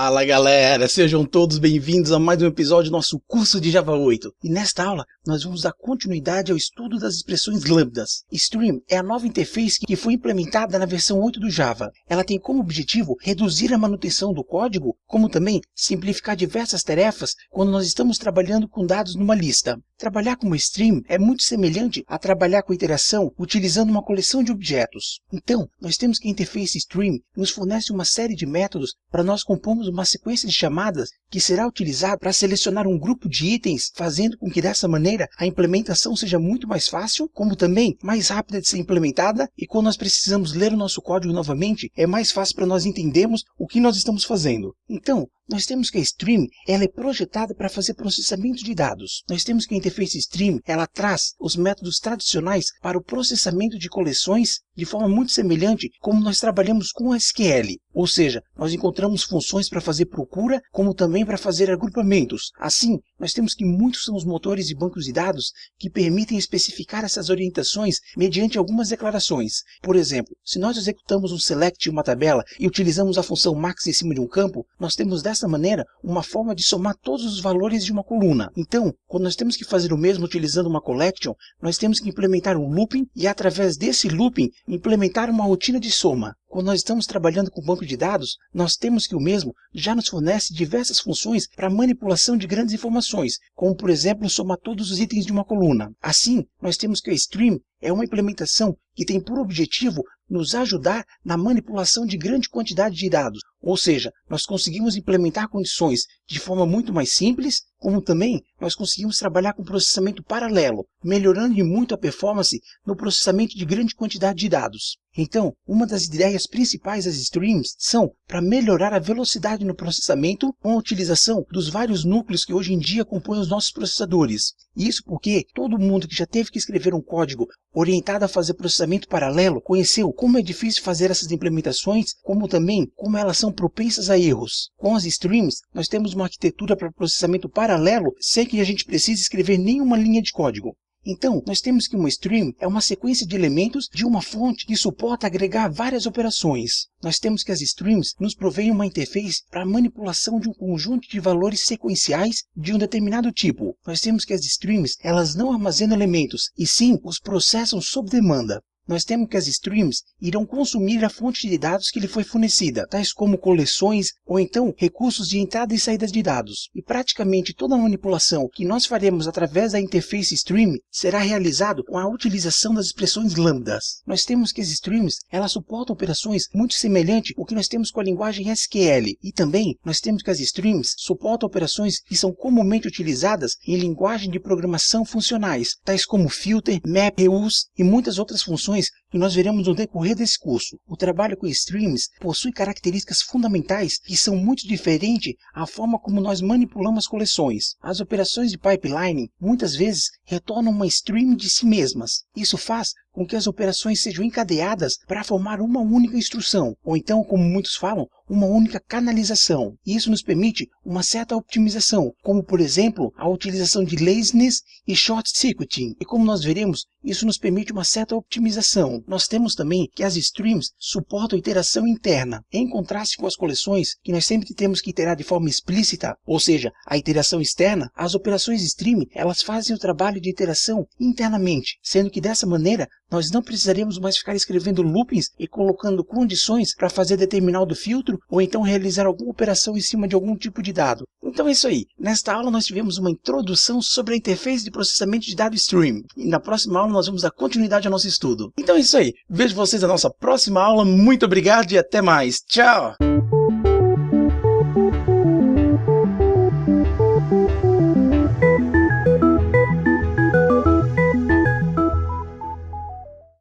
Fala galera, sejam todos bem-vindos a mais um episódio do nosso curso de Java 8. E nesta aula nós vamos dar continuidade ao estudo das expressões lambdas. Stream é a nova interface que foi implementada na versão 8 do Java. Ela tem como objetivo reduzir a manutenção do código, como também simplificar diversas tarefas quando nós estamos trabalhando com dados numa lista. Trabalhar com uma stream é muito semelhante a trabalhar com interação utilizando uma coleção de objetos. Então, nós temos que a interface stream nos fornece uma série de métodos para nós compormos uma sequência de chamadas que será utilizada para selecionar um grupo de itens, fazendo com que dessa maneira a implementação seja muito mais fácil, como também mais rápida de ser implementada, e quando nós precisamos ler o nosso código novamente, é mais fácil para nós entendermos o que nós estamos fazendo. Então, nós temos que a stream ela é projetada para fazer processamento de dados. Nós temos que a interface stream ela traz os métodos tradicionais para o processamento de coleções de forma muito semelhante como nós trabalhamos com SQL. Ou seja, nós encontramos funções para fazer procura, como também para fazer agrupamentos. Assim, nós temos que muitos são os motores de bancos de dados que permitem especificar essas orientações mediante algumas declarações. Por exemplo, se nós executamos um select em uma tabela e utilizamos a função max em cima de um campo, nós temos dessa maneira uma forma de somar todos os valores de uma coluna. Então, quando nós temos que fazer o mesmo utilizando uma collection, nós temos que implementar um looping e através desse looping implementar uma rotina de soma. Quando nós estamos trabalhando com banco de dados, nós temos que o mesmo já nos fornece diversas funções para manipulação de grandes informações, como por exemplo somar todos os itens de uma coluna. Assim, nós temos que a stream é uma implementação que tem por objetivo nos ajudar na manipulação de grande quantidade de dados. Ou seja, nós conseguimos implementar condições de forma muito mais simples, como também nós conseguimos trabalhar com processamento paralelo, melhorando muito a performance no processamento de grande quantidade de dados. Então, uma das ideias principais das streams são para melhorar a velocidade no processamento com a utilização dos vários núcleos que hoje em dia compõem os nossos processadores. Isso porque todo mundo que já teve que escrever um código orientado a fazer processamento paralelo conheceu como é difícil fazer essas implementações, como também como elas são propensas a erros. Com as streams, nós temos uma arquitetura para processamento paralelo sem que a gente precise escrever nenhuma linha de código. Então, nós temos que uma stream é uma sequência de elementos de uma fonte que suporta agregar várias operações. Nós temos que as streams nos provêm uma interface para a manipulação de um conjunto de valores sequenciais de um determinado tipo. Nós temos que as streams elas não armazenam elementos, e sim os processam sob demanda. Nós temos que as streams irão consumir a fonte de dados que lhe foi fornecida, tais como coleções ou então recursos de entrada e saída de dados. E praticamente toda a manipulação que nós faremos através da interface stream será realizado com a utilização das expressões lambdas. Nós temos que as streams elas suportam operações muito semelhantes ao que nós temos com a linguagem SQL. E também nós temos que as streams suportam operações que são comumente utilizadas em linguagem de programação funcionais, tais como filter, map, reuse e muitas outras funções que nós veremos no decorrer desse curso. O trabalho com streams possui características fundamentais que são muito diferentes à forma como nós manipulamos coleções. As operações de pipeline muitas vezes retornam uma stream de si mesmas. Isso faz com que as operações sejam encadeadas para formar uma única instrução, ou então, como muitos falam, uma única canalização. E isso nos permite uma certa optimização, como por exemplo, a utilização de laziness e short circuiting. E como nós veremos, isso nos permite uma certa optimização. Nós temos também que as streams suportam iteração interna, em contraste com as coleções, que nós sempre temos que iterar de forma explícita, ou seja, a iteração externa. As operações stream, elas fazem o trabalho de iteração internamente, sendo que dessa maneira nós não precisaremos mais ficar escrevendo loopings e colocando condições para fazer determinado filtro ou então realizar alguma operação em cima de algum tipo de dado. Então é isso aí. Nesta aula nós tivemos uma introdução sobre a interface de processamento de dados stream. E na próxima aula nós vamos dar continuidade ao nosso estudo. Então é isso aí. Vejo vocês na nossa próxima aula. Muito obrigado e até mais. Tchau!